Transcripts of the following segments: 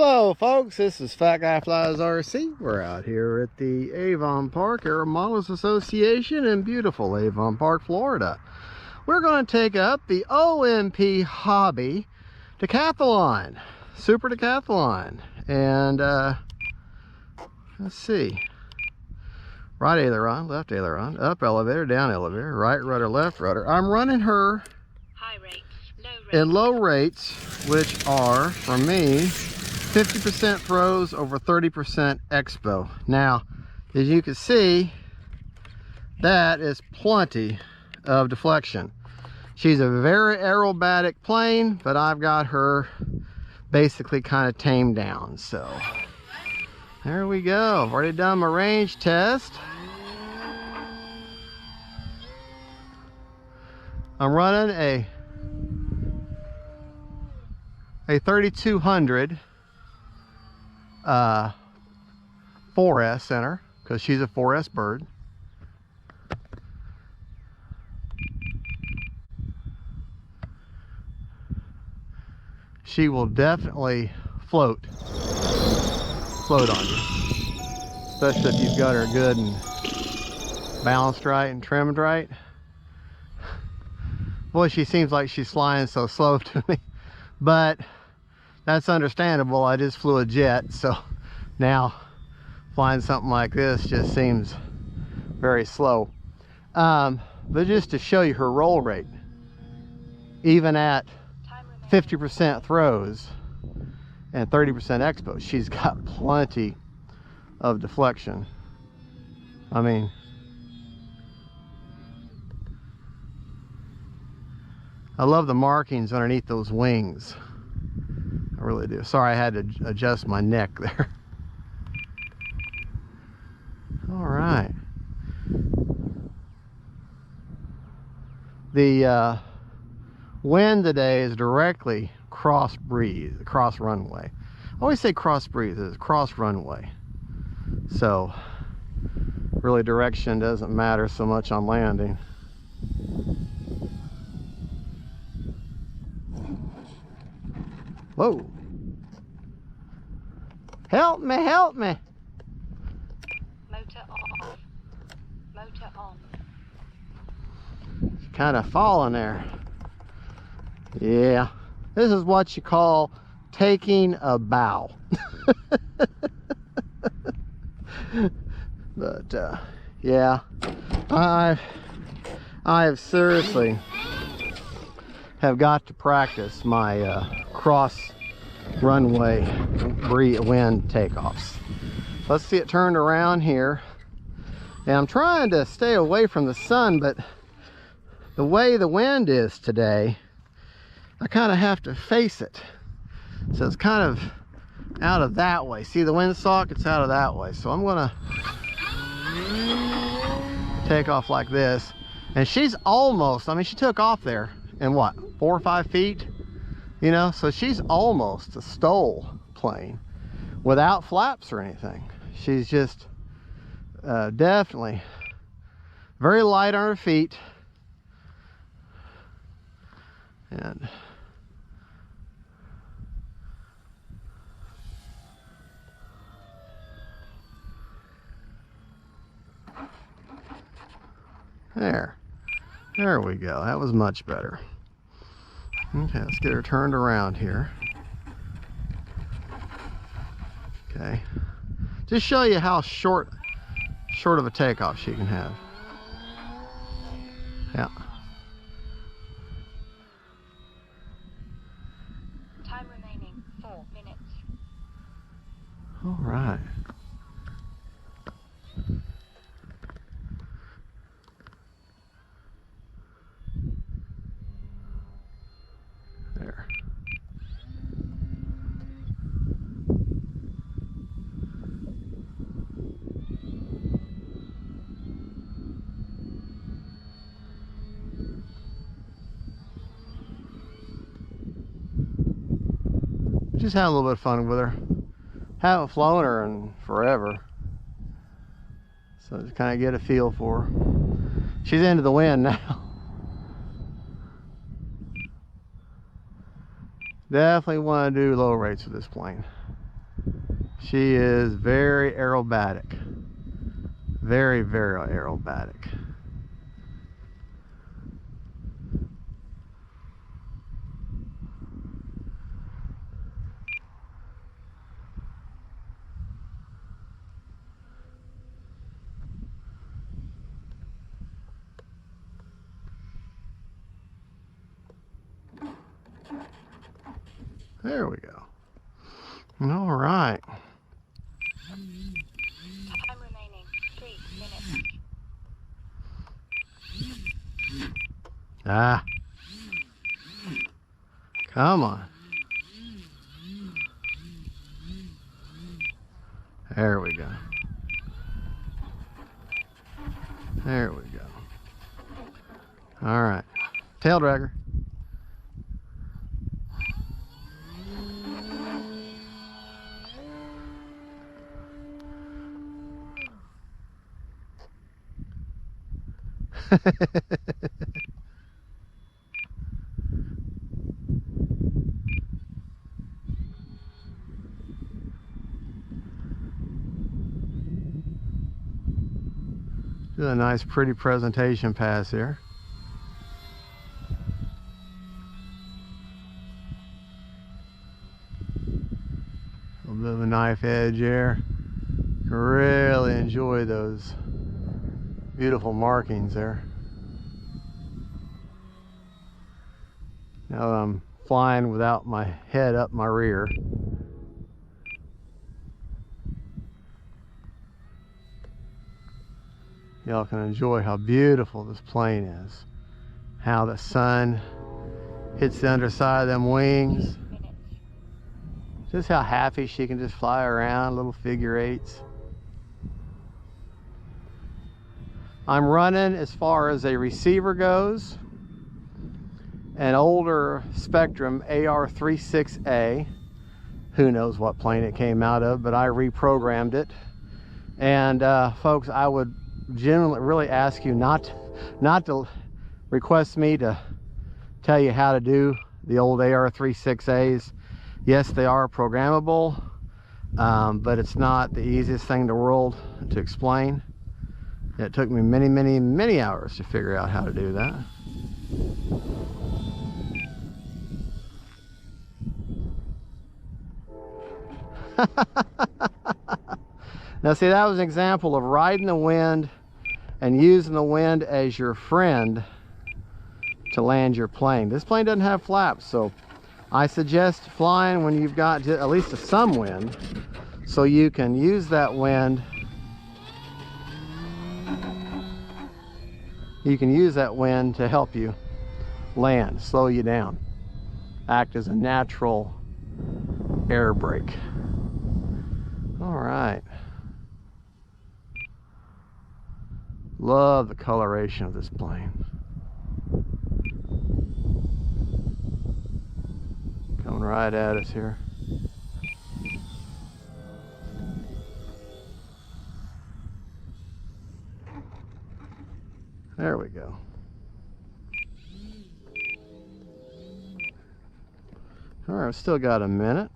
Hello folks, this is Fat Guy Flies RC. We're out here at the Avon Park Air Models Association in beautiful Avon Park, Florida. We're going to take up the OMP Hobby Decathlon, Super Decathlon. And let's see, right aileron, left aileron, up elevator, down elevator, right rudder, left rudder. I'm running her high rates, low rates, in low rates, which are, for me, 50% throws over 30% expo. Now, as you can see, that is plenty of deflection. She's a very aerobatic plane, but I've got her basically kind of tamed down. So there we go. I've already done my range test. I'm running a 3200 4S center, because she's a 4S bird. She will definitely float on you, especially if you've got her good and balanced right and trimmed right. Boy, she seems like she's flying so slow to me, but that's understandable. I just flew a jet, so now flying something like this just seems very slow. But just to show you her roll rate, even at 50% throws and 30% expo, she's got plenty of deflection. I mean, I love the markings underneath those wings. I really do. Sorry, I had to adjust my neck there. All right. The wind today is directly cross runway. I always say cross breeze, it's cross runway. So really direction doesn't matter so much on landing. Whoa. Help me, help me. motor off, motor on. It's kind of falling there. Yeah. This is what you call taking a bow. But yeah, I have seriously have got to practice my cross runway wind takeoffs. Let's see it turned around here. And I'm trying to stay away from the sun, but the way the wind is today, I kind of have to face it. So it's kind of out of that way. See the windsock? It's out of that way. So I'm gonna take off like this. And she's almost, I mean, she took off there in what, 4 or 5 feet? You know, so she's almost a STOL plane without flaps or anything. She's just definitely very light on her feet. And there we go. That was much better. Okay, let's get her turned around here. Okay, just show you how short of a takeoff she can have. Yeah. Time remaining 4 minutes. All right. There. Just had a little bit of fun with her. Haven't flown her in forever, so just kind of get a feel for her. She's into the wind now. Definitely want to do low rates with this plane. She is very aerobatic. Very, very aerobatic. There we go. All right. Time remaining 3 minutes. Ah. Come on. There we go. There we go. All right. Tail dragger. Do a nice pretty presentation pass here. A little bit of a knife edge there. You can really enjoy those beautiful markings there. Now that I'm flying without my head up my rear. Y'all can enjoy how beautiful this plane is. How the sun hits the underside of them wings. Just how happy she can just fly around, little figure eights. I'm running, as far as a receiver goes, an older Spectrum AR-36A. Who knows what plane it came out of, but I reprogrammed it. And folks, I would genuinely really ask you not to request me to tell you how to do the old AR-36As. Yes, they are programmable, but it's not the easiest thing in the world to explain. It took me many hours to figure out how to do that. Now see, that was an example of riding the wind and using the wind as your friend to land your plane. This plane doesn't have flaps, so I suggest flying when you've got at least some wind, so you can use that wind. You can use that wind to help you land, slow you down, act as a natural air brake. All right. Love the coloration of this plane. Coming right at us here. There we go. All right, I've still got a minute.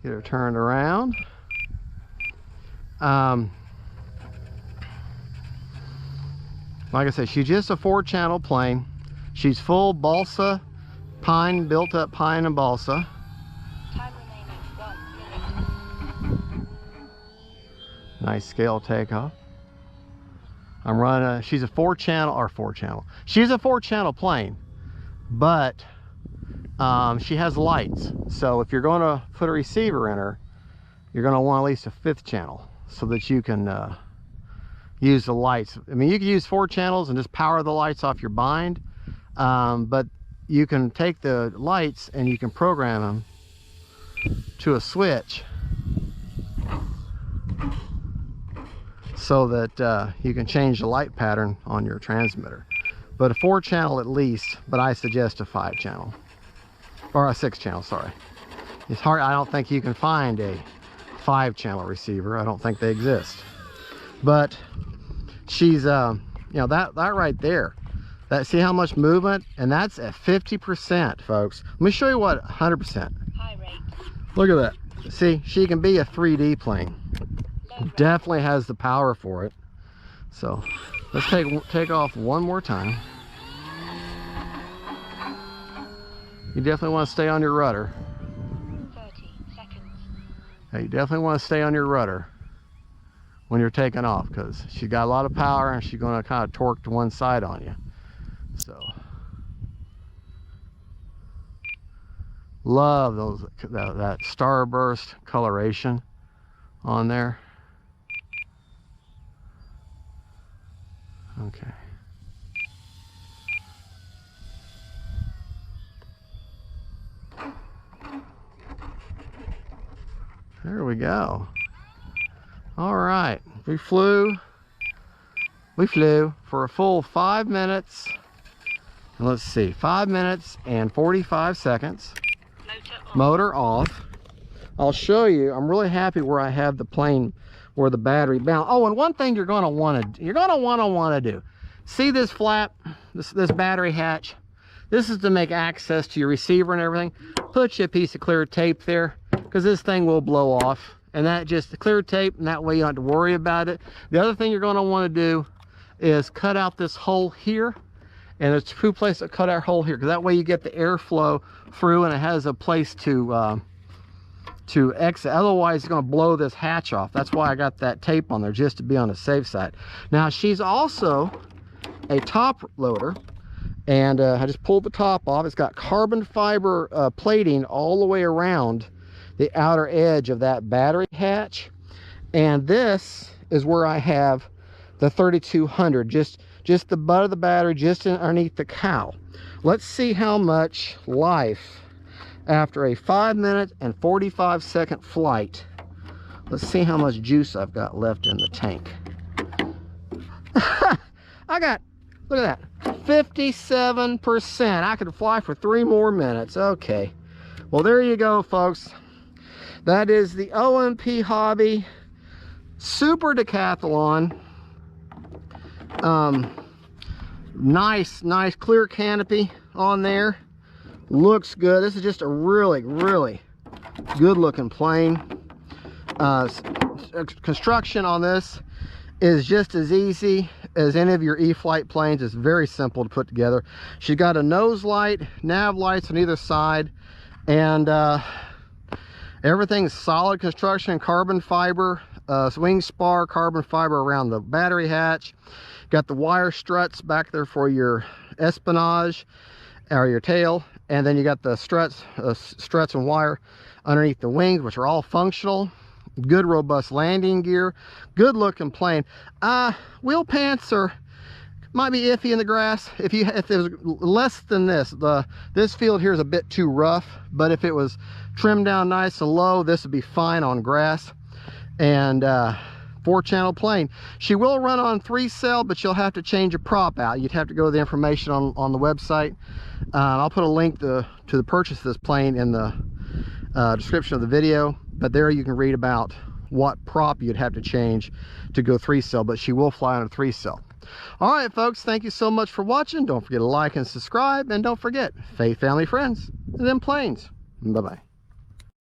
Get her turned around. Like I said, she's just a 4-channel plane. She's full balsa, pine, built up pine and balsa. Time remaining 1 minute. Nice scale takeoff. I'm running, she's a 4-channel, she's a 4-channel plane, but she has lights. So if you're going to put a receiver in her, you're going to want at least a 5th channel so that you can use the lights. I mean, you can use 4 channels and just power the lights off your bind, but you can take the lights and you can program them to a switch so that you can change the light pattern on your transmitter. But a 4-channel at least, but I suggest a 5-channel. Or a 6-channel, sorry. It's hard, I don't think you can find a 5-channel receiver. I don't think they exist. But she's, you know, that right there. That, see how much movement? And that's at 50%, folks. Let me show you what 100%. High rate. Look at that. See, she can be a 3D plane. Definitely has the power for it. So let's take off one more time. You definitely want to stay on your rudder. 30 seconds. You definitely want to stay on your rudder when you're taking off, because she's got a lot of power and she's going to kind of torque to one side on you. So love those that starburst coloration on there. Okay. There we go. All right, we flew for a full 5 minutes. And let's see, 5 minutes and 45 seconds. Motor off. I'll show you. I'm really happy where I have the plane, where the battery bound. Oh, and one thing you're going to want to do. See this flap, this battery hatch? This is to make access to your receiver and everything. Put you a piece of clear tape there, because this thing will blow off. And that just clear tape, and that way you don't have to worry about it. The other thing you're going to want to do is cut out this hole here. And there's two places to cut our hole here, because that way you get the airflow through, and it has a place to exit. Otherwise, it's going to blow this hatch off. That's why I got that tape on there, just to be on the safe side. Now, she's also a top loader, and I just pulled the top off. It's got carbon fiber plating all the way around the outer edge of that battery hatch. And this is where I have the 3200, just the butt of the battery, just underneath the cowl. Let's see how much life after a 5 minute and 45 second flight. Let's see how much juice I've got left in the tank. I got, look at that, 57%. I could fly for 3 more minutes. Okay, well, there you go, folks. That is the OMP Hobby Super Decathlon. Nice clear canopy on there. Looks good. This is just a really good looking plane. Construction on this is just as easy as any of your E-flite planes. It's very simple to put together. She's got a nose light, nav lights on either side, and everything's solid construction, carbon fiber, wing spar, carbon fiber around the battery hatch. Got the wire struts back there for your espionage or your tail, and then you got the struts and wire underneath the wings, which are all functional. Good robust landing gear, good looking plane. Wheel pants might be iffy in the grass. If it was less than this, this field here is a bit too rough, but if it was trimmed down nice and low, this would be fine on grass. And 4-channel plane. She will run on 3-cell, but you'll have to change a prop out. You'd have to go to the information on the website. I'll put a link to the purchase of this plane in the description of the video, but there you can read about what prop you'd have to change to go 3-cell, but she will fly on a 3-cell. All right, folks, thank you so much for watching. Don't forget to like and subscribe, and don't forget, faith, family, friends, and them planes. Bye-bye.